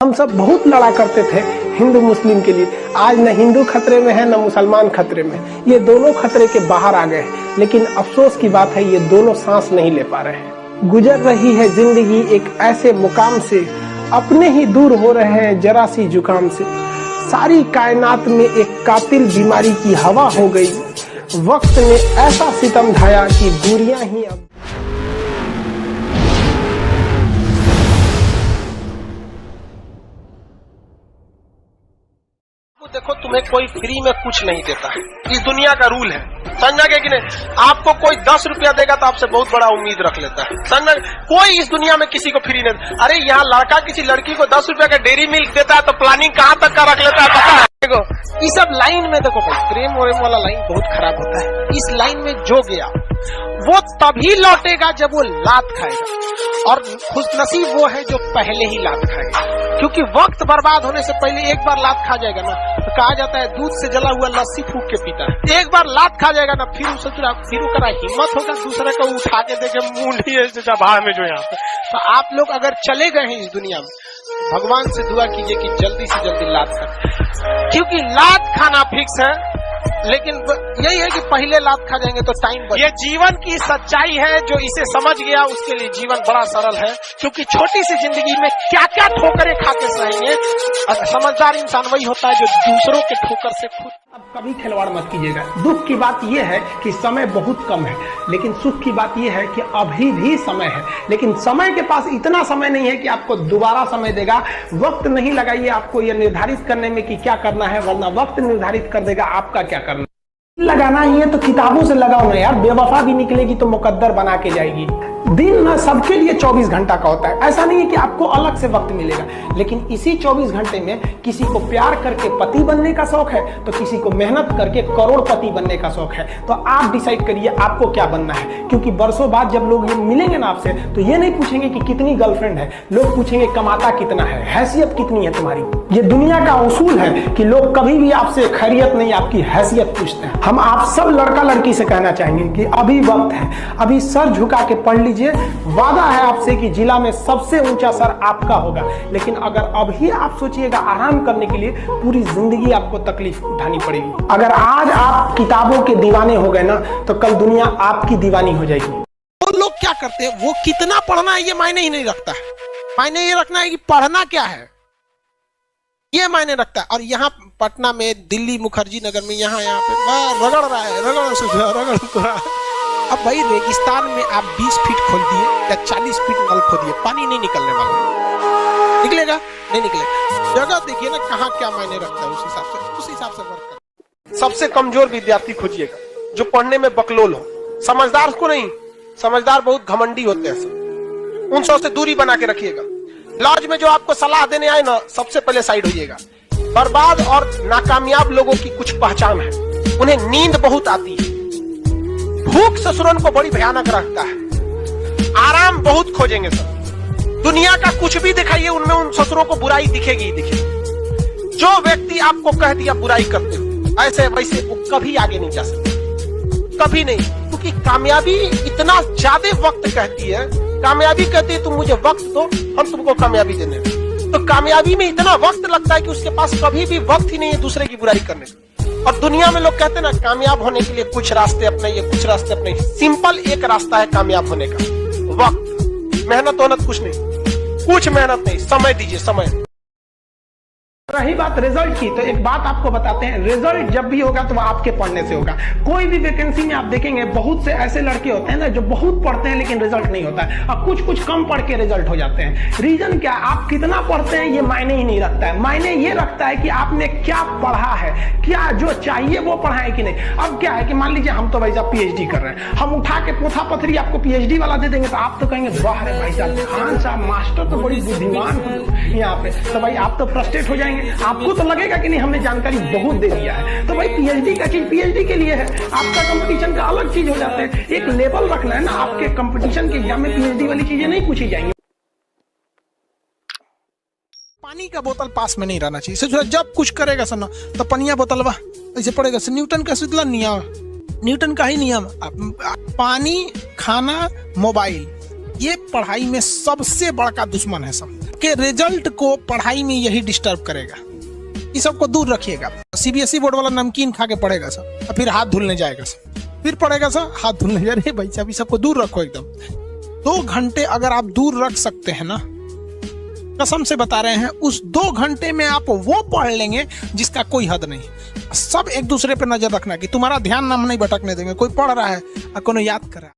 हम सब बहुत लड़ा करते थे हिंदू मुस्लिम के लिए। आज न हिंदू खतरे में है न मुसलमान खतरे में, ये दोनों खतरे के बाहर आ गए हैं। लेकिन अफसोस की बात है ये दोनों सांस नहीं ले पा रहे हैं। गुजर रही है जिंदगी एक ऐसे मुकाम से, अपने ही दूर हो रहे हैं जरा सी जुकाम से। सारी कायनात में एक कातिल बीमारी की हवा हो गई। वक्त ने ऐसा सितम ढाया कि दूरियां ही अब देखो, तुम्हें कोई फ्री में कुछ नहीं देता है, इस दुनिया का रूल है। समझा गया कि नहीं? आपको कोई 10 रुपया देगा तो आपसे बहुत बड़ा उम्मीद रख लेता है। समझा? कोई इस दुनिया में किसी को फ्री नहीं। अरे यहाँ लड़का किसी लड़की को 10 रुपया का डेयरी मिल्क देता है तो प्लानिंग कहाँ तक का रख लेता है पता है? देखो इस सब लाइन में देखो भाई, प्रेम व्रेम वाला लाइन बहुत खराब होता है। इस लाइन में जो गया वो तभी लौटेगा जब वो लात खाएगा, और खुशनसीब वो है जो पहले ही लात खाएगा। क्योंकि वक्त बर्बाद होने से पहले एक बार लात खा जाएगा ना, तो कहा जाता है दूध से जला हुआ लस्सी फूक के पीता है। एक बार लात खा जाएगा ना, फिर उसका हिम्मत होगा दूसरे को उठा के देखे मुंडी बाहर में जो यहाँ पे। तो आप लोग अगर चले गए हैं इस दुनिया में, भगवान से दुआ कीजिए कि जल्दी से जल्दी लात खाए, क्योंकि लात खाना फिक्स है। लेकिन यही है कि पहले लात खा जाएंगे तो टाइम बचे। ये जीवन की सच्चाई है, जो इसे समझ गया उसके लिए जीवन बड़ा सरल है। क्योंकि छोटी सी जिंदगी में क्या क्या ठोकरें खा के सहेंगे। समझदार इंसान वही होता है जो दूसरों के ठोकर से खुद। अब कभी खिलवाड़ मत कीजिएगा। दुख की बात यह है कि समय बहुत कम है, लेकिन सुख की बात यह है कि अभी भी समय है। लेकिन समय के पास इतना समय नहीं है कि आपको दोबारा समय देगा। वक्त नहीं लगाइए आपको यह निर्धारित करने में कि क्या करना है, वरना वक्त निर्धारित कर देगा आपका क्या करना। लगाना ही है तो किताबों से लगाओ ना यार। बेवफा भी निकलेगी तो मुकद्दर बना के जाएगी। दिन ना सबके लिए 24 घंटा का होता है। ऐसा नहीं है कि आपको अलग से वक्त मिलेगा, लेकिन इसी 24 घंटे में किसी को प्यार करके पति बनने का शौक है तो किसी को मेहनत करके करोड़पति बनने का शौक है। तो आप डिसाइड करिए आपको क्या बनना है। क्योंकि बरसों बाद जब लोग ये मिलेंगे ना आपसे, तो ये नहीं पूछेंगे कि कितनी गर्लफ्रेंड है, लोग पूछेंगे कमाता कितना है, हैसियत कितनी है तुम्हारी। ये दुनिया का उसूल है कि लोग कभी भी आपसे खैरियत नहीं, आपकी हैसियत पूछते हैं। हम आप सब लड़का लड़की से कहना चाहेंगे कि अभी वक्त है, अभी सर झुका के पढ़ लीजिए। वादा है आपसे कि जिला में सबसे ऊंचा सर आपका होगा। लेकिन अगर अभी आप सोचिएगा आराम करने के लिए, पूरी जिंदगी आपको तकलीफ उठानी पड़ेगी। अगर आज आप किताबों के दीवाने हो गए ना, तो कल दुनिया आपकी दीवानी हो जाएगी। वो लोग क्या करते हैं, वो कितना पढ़ना है ये मायने ही नहीं रखता है। मायने ये रखना है कि पढ़ना क्या है, ये मायने रखता है। और यहाँ पटना में, दिल्ली मुखर्जी नगर में, यहाँ पे रगड़ रहा है, रगड़। अब भाई रेगिस्तान में आप 20 फीट खोल दिए या 40 फीट नल खोदिए, पानी नहीं निकलने वाला। निकलेगा? नहीं निकलेगा। जगह देखिए ना कहाँ क्या मायने रखता है, उस हिसाब से वर्क कर। सबसे कमजोर विद्यार्थी खोजिएगा जो पढ़ने में बकलोल हो। समझदार को नहीं, समझदार बहुत घमंडी होते हैं सब। उन सब से दूरी बना के रखिएगा। लॉज में जो आपको सलाह देने आए ना, सबसे पहले साइड होइएगा। बर्बाद और नाकामयाब लोगों की कुछ पहचान है, उन्हें नींद बहुत आती है, भूख ससुरन को बड़ी भयानक रखता है, आराम बहुत खोजेंगे सर। दुनिया का कुछ भी दिखाइए, उनमें उन ससुरों को बुराई दिखेगी ही दिखेगी। जो व्यक्ति आपको कह दिया बुराई करते हो, ऐसे वैसे वो कभी आगे नहीं जा सकते, कभी नहीं। क्योंकि कामयाबी इतना ज्यादा वक्त कहती है, कामयाबी कहती है तुम मुझे वक्त दो, हम तुमको कामयाबी देने। तो कामयाबी में इतना वक्त लगता है कि उसके पास कभी भी वक्त ही नहीं है दूसरे की बुराई करने का। और दुनिया में लोग कहते हैं ना, कामयाब होने के लिए कुछ रास्ते अपनाइए, कुछ रास्ते अपनाइए। सिंपल एक रास्ता है कामयाब होने का, वक्त। मेहनत वहनत कुछ नहीं, कुछ मेहनत नहीं, समय दीजिए, समय। रही बात रिजल्ट की, तो एक बात आपको बताते हैं, रिजल्ट जब भी होगा तो वो आपके पढ़ने से होगा। कोई भी वैकेंसी में आप देखेंगे बहुत से ऐसे लड़के होते हैं ना जो बहुत पढ़ते हैं लेकिन रिजल्ट नहीं होता है, और कुछ कम पढ़ के रिजल्ट हो जाते हैं। रीजन क्या? आप कितना पढ़ते हैं ये मायने ही नहीं रखता है। मायने ये रखता है कि आपने क्या पढ़ा है, क्या जो चाहिए वो पढ़ा है कि नहीं। अब क्या है कि मान लीजिए हम तो भाई साहब PhD कर रहे हैं, हम उठा के पोथा पथरी आपको PhD वाला दे देंगे तो आप तो कहेंगे वाह रे भाई साहब, खान साहब मास्टर तो बड़ी बुद्धिमान हो यहाँ पे। तो भाई आप तो फ्रस्ट्रेट हो जाएंगे, आपको तो लगेगा कि नहीं हमने जानकारी बहुत दे दिया है। तो भाई PhD का चीज PhD के लिए है, आपका कंपटीशन का अलग चीज हो जाता है। एक लेवल रखना है ना, आपके कंपटीशन के एग्जाम में PhD वाली चीजें नहीं पूछी जाएंगी। पानी का बोतल पास में नहीं रहना चाहिए। जब कुछ करेगा सर तो पनिया बोतल वाह ऐसे पड़ेगा। न्यूटन का सूत्र नियम, न्यूटन का ही नियम, पानी, खाना, मोबाइल, ये पढ़ाई में सबसे बड़ा दुश्मन है सब। आपके रिजल्ट को पढ़ाई में यही डिस्टर्ब करेगा। इस सबको दूर रखिएगा। सीबीएसई बोर्ड वाला नमकीन खा के पढ़ेगा सर, और फिर हाथ धुलने जाएगा सर, फिर पढ़ेगा सर, हाथ धुलने जा रहे भाई साहब, सबको दूर रखो एकदम। 2 घंटे अगर आप दूर रख सकते हैं ना, कसम से बता रहे हैं, उस 2 घंटे में आप वो पढ़ लेंगे जिसका कोई हद नहीं। सब एक दूसरे पे नजर रखना कि तुम्हारा ध्यान हम नहीं भटकने देंगे। कोई पढ़ रहा है और कोई याद कर रहा है।